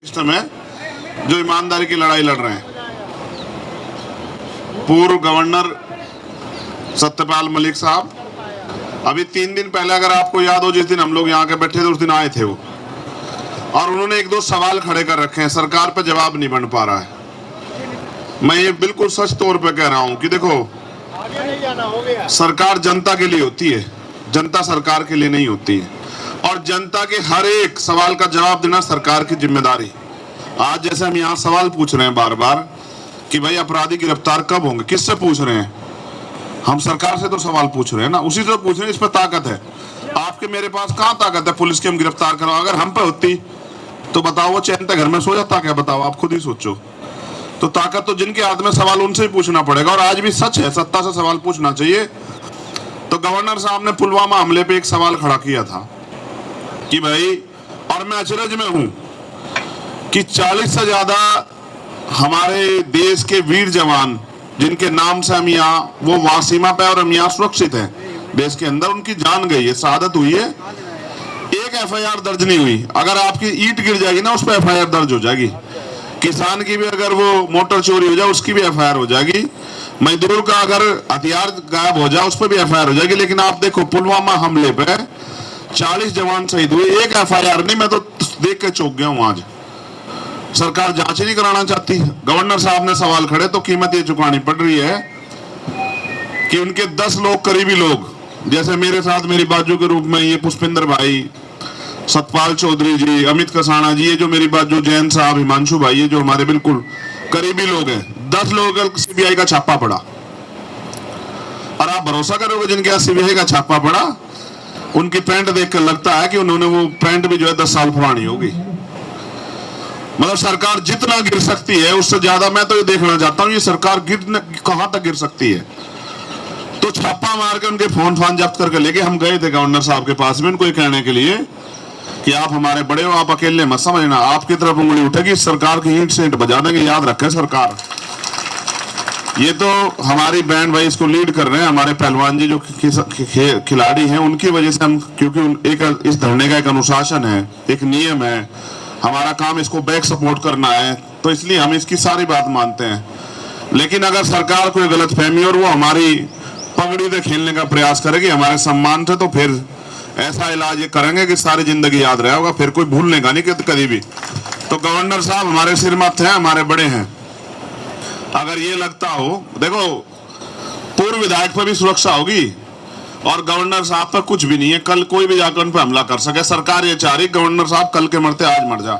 System है जो ईमानदारी की लड़ाई लड़ रहे हैं। पूर्व गवर्नर सत्यपाल मलिक साहब, अभी 3 दिन पहले अगर आपको याद हो, जिस दिन हम लोग यहाँ के बैठे थे उस दिन आए थे वो, और उन्होंने 1-2 सवाल खड़े कर रखे हैं, सरकार पे जवाब नहीं बन पा रहा है। मैं ये बिल्कुल सच तौर पे कह रहा हूँ कि देखो, सरकार जनता के लिए होती है, जनता सरकार के लिए नहीं होती है, और जनता के हर एक सवाल का जवाब देना सरकार की जिम्मेदारी। आज जैसे हम यहाँ सवाल पूछ रहे हैं बार बार कि भाई अपराधी गिरफ्तार कब होंगे, किससे पूछ रहे हैं? हम सरकार से तो सवाल पूछ रहे हैं ना, उसी से पूछ रहे हैं। इस पर ताकत है आपके, मेरे पास कहाँ ताकत है पुलिस की हम गिरफ्तार कराओ? अगर हम पे होती तो बताओ, वो चैन तक घर में सो जाता क्या? बताओ, आप खुद ही सोचो। तो ताकत तो जिनके हाथ में, सवाल उनसे ही पूछना पड़ेगा। और आज भी सच है, सत्ता से सवाल पूछना चाहिए। तो गवर्नर साहब ने पुलवामा हमले पे एक सवाल खड़ा किया था कि भाई, और मैं अचरज में हूं कि 40 से ज्यादा हमारे देश के वीर जवान जिनके नाम से हम यहाँ, वो वहां सीमा पे और हम यहाँ सुरक्षित हैं देश के अंदर, उनकी जान गई है, शहादत हुई है, एक एफआईआर दर्ज नहीं हुई। अगर आपकी ईंट गिर जाएगी ना, उस पर एफआईआर दर्ज हो जाएगी। किसान की भी अगर वो मोटर चोरी हो जाए, उसकी भी एफआईआर हो जाएगी। मजदूर का अगर हथियार गायब हो जाए, उस पर भी एफआईआर हो जाएगी। लेकिन आप देखो, पुलवामा हमले पे 40 जवान शहीद हुए, एक एफआईआर नहीं। मैं तो देख के चौंक गया हूं। आज सरकार जांच नहीं कराना चाहती। गवर्नर साहब ने सवाल खड़े तो कीमत ये चुकानी पड़ रही है कि उनके 10 लोग, करीबी लोग, जैसे मेरे साथ मेरी बाजू के रूप में ये पुष्पिंदर भाई, सतपाल चौधरी जी, अमित कसाना जी, ये जो मेरी बाजू, जैन साहब, हिमांशु भाई, ये जो हमारे बिल्कुल करीबी लोग हैं, 10 लोगों का सीबीआई का छापा पड़ा। और आप भरोसा करोगे, जिनके यहाँ सीबीआई का छापा पड़ा, उनकी पैंट देखकर लगता है कि उन्होंने, वो पैंट भी जो है 10 साल पुरानी होगी। मतलब सरकार जितना गिर सकती है, उससे ज्यादा मैं तो ये देखना चाहता हूं, ये सरकार कहां तक गिर सकती है। तो छापा मार के उनके फोन जब्त करके लेके हम गए थे गवर्नर साहब के पास में, उनको ये कहने के लिए कि आप हमारे बड़े हो, आप अकेले मत समझना, आपकी तरफ उंगली उठेगी, सरकार की ईंट से ईंट बजा देंगे। याद रखें सरकार, ये तो हमारी बैंड भाई इसको लीड कर रहे हैं, हमारे पहलवान जी जो खिलाड़ी हैं, उनकी वजह से हम, क्योंकि एक इस धरने का एक अनुशासन है, एक नियम है, हमारा काम इसको बैक सपोर्ट करना है, तो इसलिए हम इसकी सारी बात मानते हैं। लेकिन अगर सरकार कोई गलत फहमी और वो हमारी पगड़ी से खेलने का प्रयास करेगी, हमारे सम्मान से, तो फिर ऐसा इलाज ये करेंगे कि सारी जिंदगी याद रहा होगा, फिर कोई भूलने का नहीं कभी भी। तो गवर्नर साहब हमारे सिर मत हैं, हमारे बड़े हैं। अगर ये लगता हो, देखो, पूर्व विधायक पर भी सुरक्षा होगी और गवर्नर साहब पर कुछ भी नहीं है। कल कोई भी जाकर उन पर हमला कर सके। सरकार ये चाह रही गवर्नर साहब कल के मरते आज मर जा।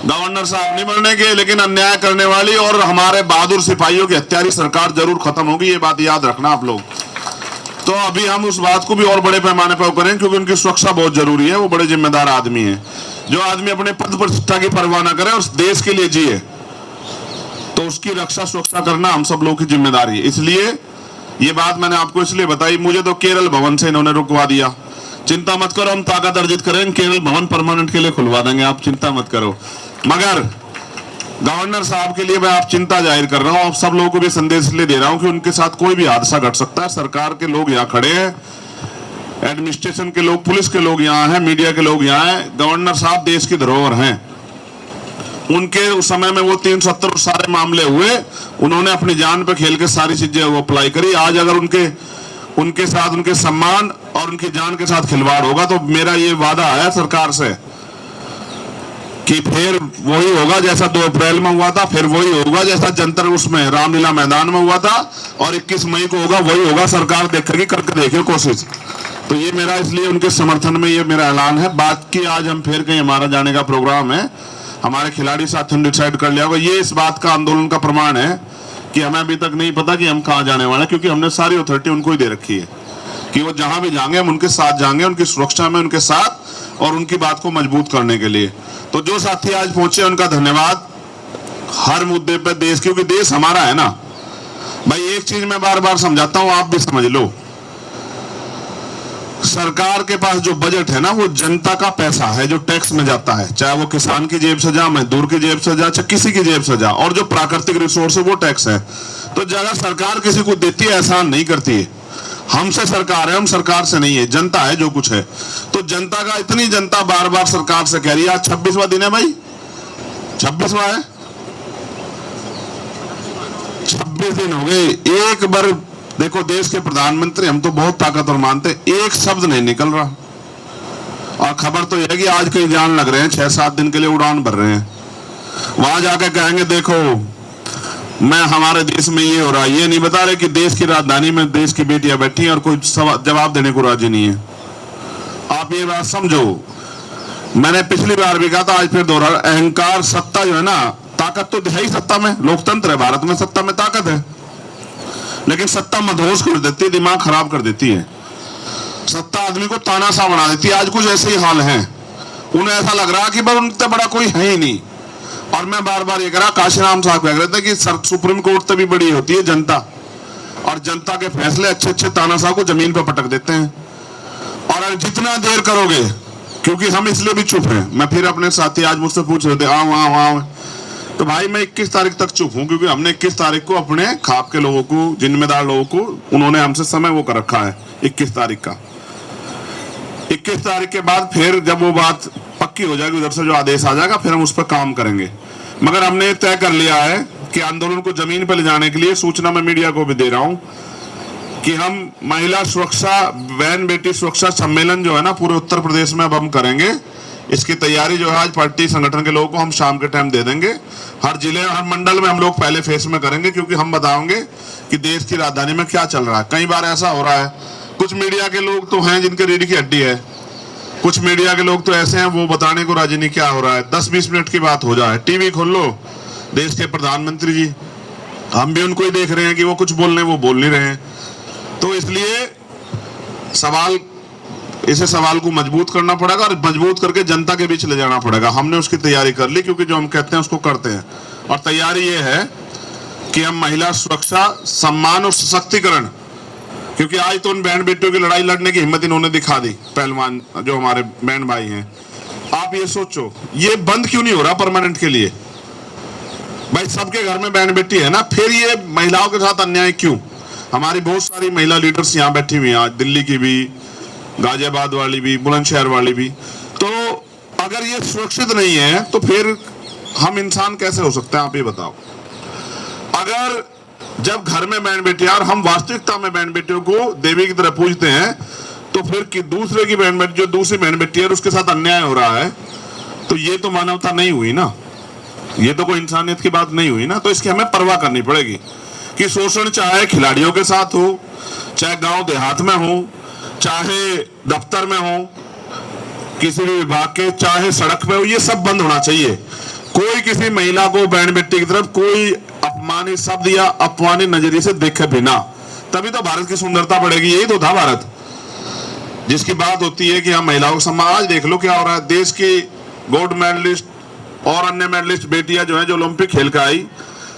गवर्नर साहब नहीं मरने के, लेकिन अन्याय करने वाली और हमारे बहादुर सिपाहियों की हत्यारी सरकार जरूर खत्म होगी। ये बात याद रखना आप लोग। तो अभी हम उस बात को भी और बड़े पैमाने पर करें, क्योंकि उनकी सुरक्षा बहुत जरूरी है। वो बड़े जिम्मेदार आदमी है। जो आदमी अपने पद प्रतिष्ठा की परवाह न करे और देश के लिए जिए, तो उसकी रक्षा सुरक्षा करना हम सब लोगों की जिम्मेदारी है। इसलिए ये बात मैंने आपको इसलिए बताई। मुझे तो केरल भवन से इन्होंने रुकवा दिया। चिंता मत करो, हम ताकत अर्जित करेंगे, केरल भवन परमानेंट के लिए खुलवा देंगे, आप चिंता मत करो। मगर गवर्नर साहब के लिए मैं आप चिंता जाहिर कर रहा हूं। आप सब लोगों को भी संदेश इसलिए दे रहा हूं कि उनके साथ कोई भी हादसा घट सकता है। सरकार के लोग यहाँ खड़े हैं, एडमिनिस्ट्रेशन के लोग, पुलिस के लोग यहाँ हैं, मीडिया के लोग यहाँ हैं। गवर्नर साहब देश की धरोहर हैं। उनके उस समय में वो 370 सारे मामले हुए, उन्होंने अपनी जान पे खेल के सारी चीजें वो अप्लाई करी। आज अगर उनके साथ, उनके सम्मान और उनकी जान के साथ खिलवाड़ होगा, तो मेरा ये वादा है सरकार से कि फिर वही होगा जैसा 2 अप्रैल में हुआ था, फिर वही होगा जैसा जंतर उसमें रामलीला मैदान में हुआ था, और 21 मई को होगा, वही होगा। सरकार देखेगी, करके देखिए कोशिश। तो ये मेरा, इसलिए उनके समर्थन में ये मेरा ऐलान है। बात की आज हम फिर कहीं हमारा जाने का प्रोग्राम है, हमारे खिलाड़ी साथियों ने डिसाइड कर लिया होगा। ये इस बात का, आंदोलन का प्रमाण है कि हमें अभी तक नहीं पता कि हम कहाँ जाने वाले हैं, क्योंकि हमने सारी अथॉरिटी उनको ही दे रखी है कि वो जहां भी जाएंगे हम उनके साथ जाएंगे, उनकी सुरक्षा में उनके साथ, और उनकी बात को मजबूत करने के लिए। तो जो साथी आज पहुंचे उनका धन्यवाद। हर मुद्दे पर देश, क्योंकि देश हमारा है ना भाई। एक चीज मैं बार बार समझाता हूं, आप भी समझ लो। सरकार के पास जो बजट है ना, वो जनता का पैसा है, जो टैक्स में जाता है, चाहे वो किसान की जेब से जा, मजदूर की जेब से जा, चाहे किसी की जेब से जा। और जो प्राकृतिक रिसोर्स है वो टैक्स है। तो जगह सरकार किसी को देती है, एहसान नहीं करती है। हमसे सरकार है, हम सरकार से नहीं है, जनता है जो कुछ है। तो जनता का, इतनी जनता बार बार सरकार से कह रही है। आज 26वां दिन है भाई, 26वां है, 26 दिन हो गए। एक बार देखो, देश के प्रधानमंत्री हम तो बहुत ताकतवर मानते, एक शब्द नहीं निकल रहा। और खबर तो यह है कि आज कहीं जान लग रहे हैं, 6-7 दिन के लिए उड़ान भर रहे हैं। वहां जाके कहेंगे देखो मैं हमारे देश में ये हो रहा है, ये नहीं बता रहे कि देश की राजधानी में देश की बेटियां बैठी हैं और कोई जवाब देने को राजी नहीं है। आप ये बात समझो, मैंने पिछली बार भी कहा था, आज फिर दोहरा, अहंकार, सत्ता जो है ना, ताकत तो है ही सत्ता में, लोकतंत्र है भारत में, सत्ता में ताकत है, लेकिन सत्ता मदहोश कर देती है, दिमाग खराब कर देती है। सत्ता आदमी को तानाशाह बना देती है। आज कुछ ऐसे ही हाल हैं, उन्हें ऐसा लग रहा कि बस उनसे बड़ा कोई है ही नहीं। और मैं बार बार ये कह रहा, काशीराम साहब कह रहे थे कि सुप्रीम कोर्ट से भी बड़ी होती है जनता, और जनता के फैसले अच्छे अच्छे तानाशाह को जमीन पर पटक देते हैं। और जितना देर करोगे, क्योंकि हम इसलिए भी चुप हैं, मैं फिर अपने साथी आज मुझसे पूछ रहे थे आओ आओ आओ, तो भाई मैं 21 तारीख तक चुप हूं, क्योंकि हमने 21 तारीख को अपने खाप के लोगों को, जिम्मेदार लोगों को, उन्होंने हमसे समय वो कर रखा है 21 तारीख का। 21 तारीख के बाद फिर जब वो बात पक्की हो जाएगी, उधर से जो आदेश आ जाएगा, फिर हम उस पर काम करेंगे। मगर हमने तय कर लिया है कि आंदोलन को जमीन पर ले जाने के लिए, सूचना मैं मीडिया को भी दे रहा हूं कि हम महिला सुरक्षा, बहन बेटी सुरक्षा सम्मेलन जो है ना, पूरे उत्तर प्रदेश में अब हम करेंगे। इसकी तैयारी जो है आज पार्टी संगठन के लोगों को हम शाम के टाइम दे देंगे। हर जिले हर मंडल में हम लोग पहले फेस में करेंगे, क्योंकि हम बताएंगे कि देश की राजधानी में क्या चल रहा है। कई बार ऐसा हो रहा है, कुछ मीडिया के लोग तो हैं जिनके रीढ़ की हड्डी है, कुछ मीडिया के लोग तो ऐसे हैं वो बताने को राजी नहीं क्या हो रहा है। 10-20 मिनट की बात हो जाए, टीवी खोल लो, देश के प्रधानमंत्री जी, हम भी उनको ही देख रहे हैं कि वो कुछ बोल रहे हैं, वो बोल नहीं रहे हैं। तो इसलिए इसे सवाल को मजबूत करना पड़ेगा, और मजबूत करके जनता के बीच ले जाना पड़ेगा। हमने उसकी तैयारी कर ली, क्योंकि जो हम कहते हैं उसको करते हैं। और तैयारी ये है कि हम महिला सुरक्षा, सम्मान और सशक्तिकरण, क्योंकि आज तो उन बहन बेटियों की लड़ाई लड़ने की हिम्मत इन्होंने दिखा दी, पहलवान जो हमारे बहन भाई हैं। आप ये सोचो, ये बंद क्यों नहीं हो रहा परमानेंट के लिए? भाई सबके घर में बहन बेटी है ना, फिर ये महिलाओं के साथ अन्याय क्यों? हमारी बहुत सारी महिला लीडर्स यहाँ बैठी हुई हैं, आज दिल्ली की भी, गाजियाबाद वाली भी, बुलंदशहर वाली भी। तो अगर ये सुरक्षित नहीं है तो फिर हम इंसान कैसे हो सकते हैं, आप ये बताओ। अगर जब घर में बहन बेटियां, और हम वास्तविकता में बहन बेटियों को देवी की तरह पूजते हैं, तो फिर कि दूसरे की बहन बेटी, जो दूसरी बहन बेटी है उसके साथ अन्याय हो रहा है, तो ये तो मानवता नहीं हुई ना, ये तो कोई इंसानियत की बात नहीं हुई ना। तो इसकी हमें परवाह करनी पड़ेगी कि शोषण चाहे खिलाड़ियों के साथ हो, चाहे गांव देहात में हो, चाहे दफ्तर में हो, किसी भी विभाग के, चाहे सड़क पे हो, ये सब बंद होना चाहिए। कोई किसी महिला को, बहन बेटी की तरफ कोई अपमानित शब्द या अपमानित नजरिए से देखे बिना, तभी तो भारत की सुंदरता बढ़ेगी। यही तो था भारत, जिसकी बात होती है कि हम महिलाओं को सम्मान। आज देख लो क्या हो रहा है, देश की गोल्ड मेडलिस्ट और अन्य मेडलिस्ट बेटियां जो है, जो ओलंपिक खेल कर आई,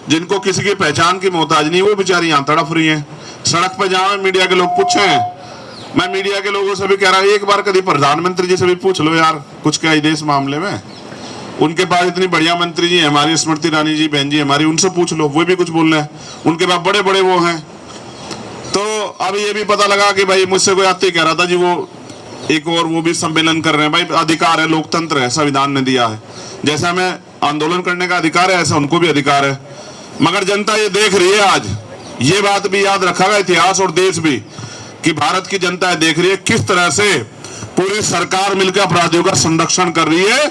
जिनको किसी की पहचान की मोहताज नहीं, वो बेचारी यहाँ तड़प रही है। सड़क पर जहां मीडिया के लोग पूछे, मैं मीडिया के लोगों से भी कह रहा हूं, एक बार कभी प्रधानमंत्री जी से भी पूछ लो यार कुछ क्या देश मामले में। उनके पास इतनी बढ़िया मंत्री जी, हमारी स्मृति ईरानी जी, बहन जी हमारी, उनसे पूछ लो, वो भी कुछ बोल रहे हैं। उनके पास बड़े बड़े वो हैं। तो अब ये भी पता लगा कि भाई मुझसे कोई आते कह रहा था जी, वो एक और वो भी सम्मेलन कर रहे हैं। भाई अधिकार है, लोकतंत्र है, संविधान ने दिया है। जैसा हमें आंदोलन करने का अधिकार है, ऐसा उनको भी अधिकार है। मगर जनता ये देख रही है, आज ये बात भी याद रखा, इतिहास और देश भी, कि भारत की जनता देख रही है किस तरह से पूरी सरकार मिलकर अपराधियों का संरक्षण कर रही है,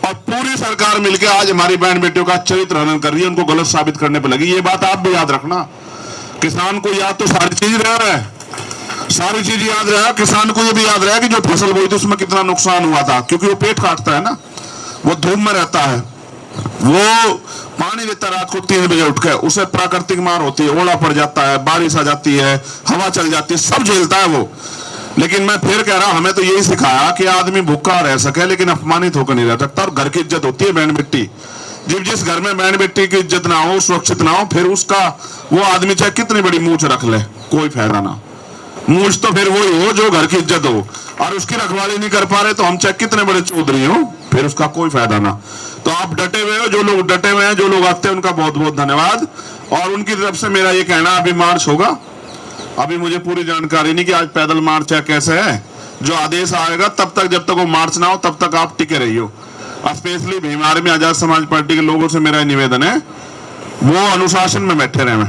और पूरी सरकार मिलकर आज हमारी बहन बेटियों का चरित्र हनन कर रही है, उनको गलत साबित करने पर लगी। ये बात आप भी याद रखना। किसान को याद तो सारी चीज रहा है, सारी चीज याद रहा। किसान को ये भी याद रहा कि जो फसल बोई थी उसमें कितना नुकसान हुआ था, क्योंकि वो पेट काटता है ना, वो धूप में रहता है, वो पानी लेता रात को 3 बजे उठ के, उसे प्राकृतिक मार होती है, ओला पड़ जाता है, बारिश आ जाती है, हवा चल जाती है, सब झेलता है वो। लेकिन मैं फिर कह रहा हूं, हमें तो यही सिखाया कि आदमी भूखा रह सके लेकिन अपमानित होकर नहीं रह सकता। और घर की इज्जत होती है बहन बेटी। जिस घर में बहन बेटी की इज्जत ना हो, सुरक्षित ना हो, फिर उसका वो आदमी चाहे कितनी बड़ी मूंछ रख ले, कोई फायदा ना। मूंछ तो फिर वही हो जो घर की इज्जत हो, और उसकी रखवाली नहीं कर पा रहे तो हम चाहे कितने बड़े चौधरी हो, फिर उसका कोई फायदा ना। तो आप डटे हुए हो, जो लोग डटे हुए हैं, जो लोग आते हैं, उनका बहुत बहुत धन्यवाद। और उनकी तरफ से मेरा ये कहना, अभी मार्च होगा, अभी मुझे पूरी जानकारी नहीं कि आज पैदल मार्च है कैसे है। जो आदेश आएगा तब तक, जब तक वो मार्च ना हो तब तक आप टिके रहिए। स्पेशली भीमार में आजाद समाज पार्टी के लोगों से मेरा निवेदन है, वो अनुशासन में बैठे रहे।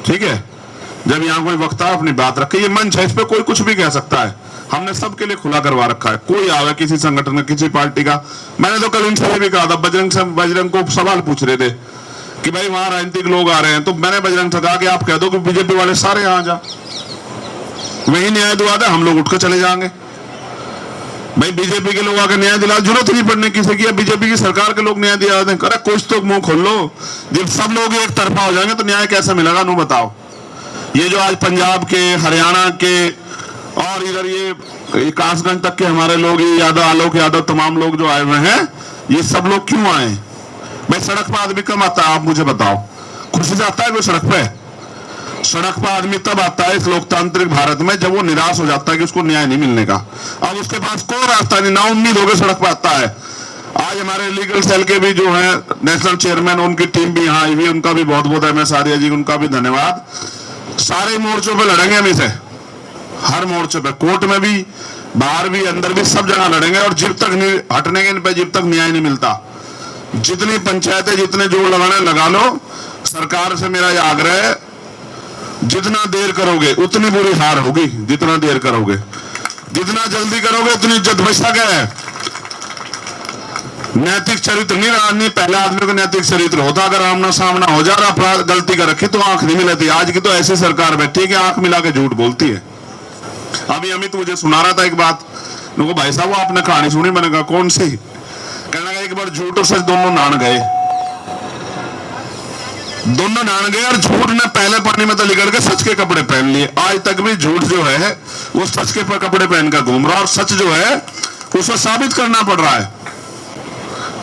ठीक है, जब यहाँ कोई वक्ता अपनी बात रखे, ये मंच है, इस पे कोई कुछ भी कह सकता है, हमने सबके लिए खुला करवा रखा है। कोई आवे किसी संगठन का, किसी पार्टी का, मैंने तो कल इनसे भी कहा था, बजरंग को सवाल पूछ रहे थे कि भाई वहां राजनीतिक लोग आ रहे हैं, तो मैंने बजरंग से कहा कि आप कह दो कि बीजेपी वाले सारे यहाँ जा, वही न्याय दिला दे, हम लोग उठ कर चले जाएंगे। भाई बीजेपी के लोग आकर न्याय दिला, जरूरत नहीं पड़ने किसी की, बीजेपी की सरकार के लोग न्याय दिला दें। अरे कुछ तो मुंह खोल लो, जब सब लोग एक तरफा हो जाएंगे तो न्याय कैसे मिलेगा? नु बताओ। ये जो आज पंजाब के, हरियाणा के और इधर ये कासगंज तक के हमारे लोग, ये यादव, आलोक यादव, तमाम लोग जो आए हुए हैं, ये सब लोग क्यों आए? भाई सड़क पर आदमी कम आता है, आप मुझे बताओ, खुशी से आता है कोई सड़क पे? सड़क पर आदमी तब आता है इस लोकतांत्रिक भारत में जब वो निराश हो जाता है कि उसको न्याय नहीं मिलने का। अब उसके पास कोई रास्ता नहीं, ना उम्मीद होकर सड़क पर आता है। आज हमारे लीगल सेल के भी जो है नेशनल चेयरमैन, उनकी टीम भी यहाँ आई हुई, उनका भी बहुत बहुत MS आर्या जी, उनका भी धन्यवाद। सारे मोर्चों पे लड़ेंगे हम इसे, हर मोर्चे पे, कोर्ट में भी, बाहर भी, अंदर भी, सब जगह लड़ेंगे। और जब तक नहीं हटने के इन पे, जब तक न्याय नहीं मिलता, जितनी पंचायतें, जितने जोड़ लगाने लगा लो। सरकार से मेरा यह आग्रह है, जितना देर करोगे उतनी बुरी हार होगी, जितना देर करोगे, जितना जल्दी करोगे उतनी इज्जत बच सके। नैतिक चरित्र नहीं रहा, नहीं पहले आदमी को नैतिक चरित्र होता, अगर आमना सामना हो जा रहा, अपराध गलती कर रखी तो आंख नहीं मिलती। आज की तो ऐसी सरकार बैठी है कि आंख मिला के झूठ बोलती है। अभी अमित मुझे सुना रहा था एक बात, मेरे को भाई साहब वो आपने कहानी सुनी? मैंने कहा कौन सी? कहने लगा एक बार झूठ और सच दोनों नान गए, दोनों नान गए, और झूठ ने पहले पानी में तो निकल के सच के कपड़े पहन लिए। आज तक भी झूठ जो है वो सच के कपड़े पहनकर घूम रहा, और सच जो है उसको साबित करना पड़ रहा है।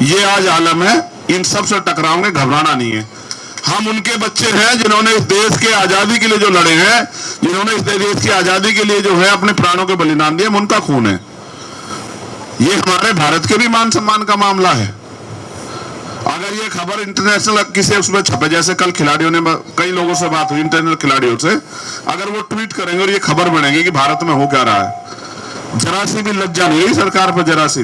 ये आज आलम है, इन सब से टकराओगे, घबराना नहीं है। हम उनके बच्चे हैं जिन्होंने इस देश के आजादी के लिए जो लड़े हैं, जिन्होंने इस देश की आजादी के लिए जो है अपने प्राणों के बलिदान दिए, उनका खून है। ये हमारे भारत के भी मान सम्मान का मामला है। अगर ये खबर इंटरनेशनल किसी उसमें छपे, जैसे कल खिलाड़ियों ने, कई लोगों से बात हुई इंटरनेशनल खिलाड़ियों से, अगर वो ट्वीट करेंगे और ये खबर बढ़ेगी कि भारत में हो क्या रहा है, जरा सी भी लज्जा नहीं है सरकार पर, जरा सी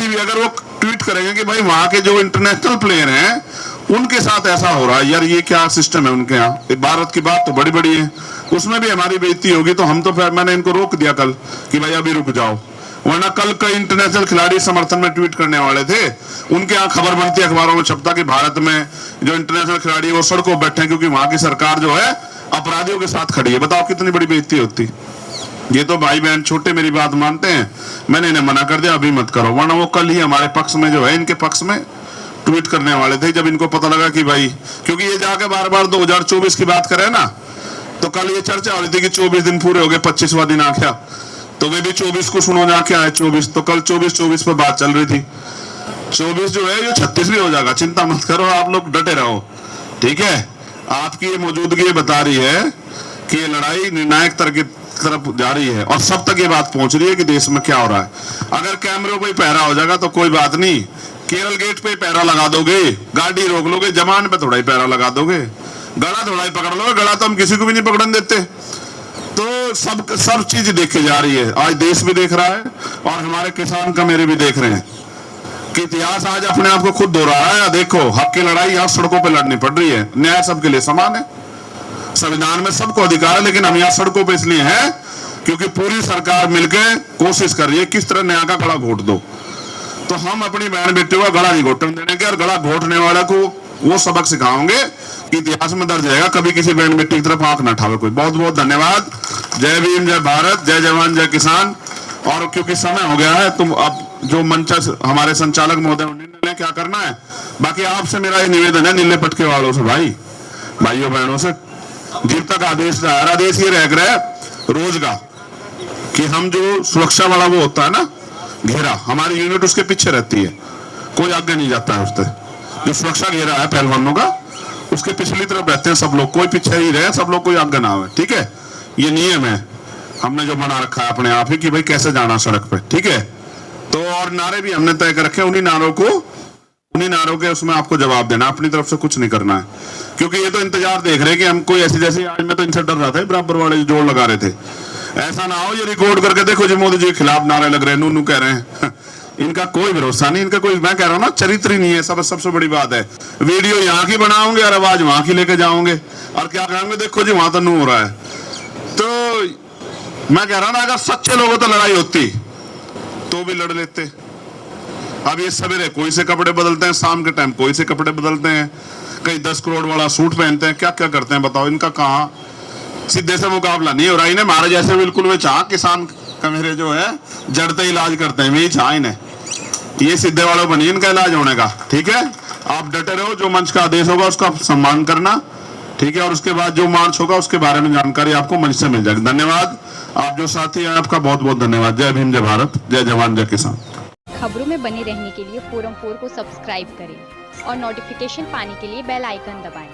भी अगर वो ट्वीट करेंगे कि भाई वहां के जो इंटरनेशनल प्लेयर हैं उनके साथ ऐसा हो रहा है, यार ये क्या सिस्टम है उनके यहाँ। भारत की बात तो बड़ी बड़ी है, उसमें भी हमारी बेइज्जती होगी, तो हम तो फिर मैंने इनको रोक दिया कल कि भाई अभी रुक जाओ, वरना कल कई इंटरनेशनल खिलाड़ी समर्थन में ट्वीट करने वाले थे, उनके यहाँ खबर बनती, अखबारों में छपता कि भारत में जो इंटरनेशनल खिलाड़ी वो सड़कों पर बैठे हैं क्योंकि वहां की सरकार जो है अपराधियों के साथ खड़ी है। बताओ कितनी बड़ी बेइज्जती होती। ये तो भाई बहन छोटे मेरी बात मानते हैं, मैंने इन्हें मना कर दिया अभी मत करो, वरना वो कल ही हमारे पक्ष में जो है, इनके पक्ष में ट्वीट करने वाले थे, जब इनको पता लगा कि भाई, क्योंकि ये जाके बार बार 2024 की बात करे ना, तो कल ये चर्चा हो रही थी कि 24 दिन पूरे हो गए, 25वां दिन आ गया, तो वे भी 24 को सुनो जा क्या है 24, तो कल 24 पर बात चल रही थी। 24 जो है ये 36 भी हो जाएगा, चिंता मत करो, आप लोग डटे रहो, ठीक है। आपकी ये मौजूदगी ये बता रही है कि ये लड़ाई निर्णायक तरफ जा रही है, और सब तक ये बात पहुंच रही है कि देश में क्या हो रहा है। अगर कैमरे पे पहरा हो जाएगा तो कोई बात नहीं, केरल गेट पे पहरा लगा दोगे, गाड़ी रोक लोगे, जमान पे थोड़ा ही पहरा लगा दोगे, गला थोड़ा ही पकड़ लोगे, गला तो हम किसी को भी नहीं पकड़न देते। तो सब चीज देखे जा रही है, आज देश भी देख रहा है और हमारे किसान का मेरे भी देख रहे हैं कि इतिहास आज अपने आप को खुद दोहरा रहा है। देखो हक की लड़ाई यहाँ सड़कों पे लड़नी पड़ रही है, न्याय सबके लिए समान है, संविधान में सबको अधिकार है, लेकिन हम यहाँ सड़कों पे इसलिए हैं क्योंकि पूरी सरकार मिलकर कोशिश कर रही है किस तरह न्याय का गला घोट दो। तो हम अपनी बहन बेटियों का गला नहीं घोटने देने के, और गला घोटने वाला को वो सबक सिखाओगे कि इतिहास में दर्ज रहेगा, कभी किसी बहन बेटी की तरफ आंख ना उठावे कोई। बहुत बहुत धन्यवाद। जय भीम, जय भारत, जय जवान, जय किसान। और क्योंकि समय हो गया है, तुम अब जो मंच हमारे संचालक महोदय निर्णय क्या करना है, बाकी आपसे मेरा ये निवेदन है नीले पटके वालों से, भाइयों बहनों से, जब तक आदेश ये रह गया रोज का कि हम जो सुरक्षा वाला वो होता है ना घेरा, हमारी यूनिट उसके पीछे रहती है, कोई आगे नहीं जाता है उससे। जो सुरक्षा घेरा है पहलवानों का, उसके पिछली तरफ रहते हैं सब लोग, कोई पीछे ही रहे, सब लोग कोई आगे ना आवे, ठीक है। ये नियम है हमने जो बना रखा है अपने आप ही कि भाई कैसे जाना सड़क पे, ठीक है। तो और नारे भी हमने तय कर रखे, उन्हीं नारों के उसमें आपको जवाब देना, अपनी तरफ से कुछ नहीं करना है, क्योंकि ये तो इंतजार देख रहे हैं कि हम कोई ऐसी, जैसे आज मैं तो इनसे डर रहा था, बराबर वाले जोड़ लगा रहे थे ऐसा ना हो ये रिकॉर्ड करके देखो जी मोदी जी के खिलाफ नारे लग रहे हैं, नू कह रहे हैं। इनका कोई भरोसा नहीं, इनका कोई, मैं कह रहा हूं ना, चरित्र ही नहीं है। सबसे बड़ी बात है, वीडियो यहाँ की बनाओगे और आवाज वहां की लेके जाओगे और क्या कहेंगे, देखो जी वहां तो नू हो रहा है। तो मैं कह रहा हूं ना, अगर सच्चे लोगों तो लड़ाई होती तो भी लड़ लेते। अब ये सवेरे कोई से कपड़े बदलते हैं, शाम के टाइम कोई से कपड़े बदलते हैं, कहीं 10 करोड़ वाला सूट पहनते हैं, क्या क्या करते हैं बताओ। इनका कहाँ सीधे से मुकाबला नहीं हो रहा। इन्हें मारे जैसे बिल्कुल वे चाह किसान का मेरे जो है जड़ते इलाज करते हैं, वही चाह इन्हें। ये सीधे वालों बनी इनका इलाज होने का। ठीक है, आप डटे रहो, जो मंच का आदेश होगा उसका सम्मान करना। ठीक है, और उसके बाद जो मार्च होगा उसके बारे में जानकारी आपको मंच से मिल जाएगी। धन्यवाद। आप जो साथी हैं आपका बहुत बहुत धन्यवाद। जय भीम, जय भारत, जय जवान, जय किसान। खबरों में बने रहने के लिए फोरम 4 को सब्सक्राइब करें और नोटिफिकेशन पाने के लिए बेल आइकन दबाएं।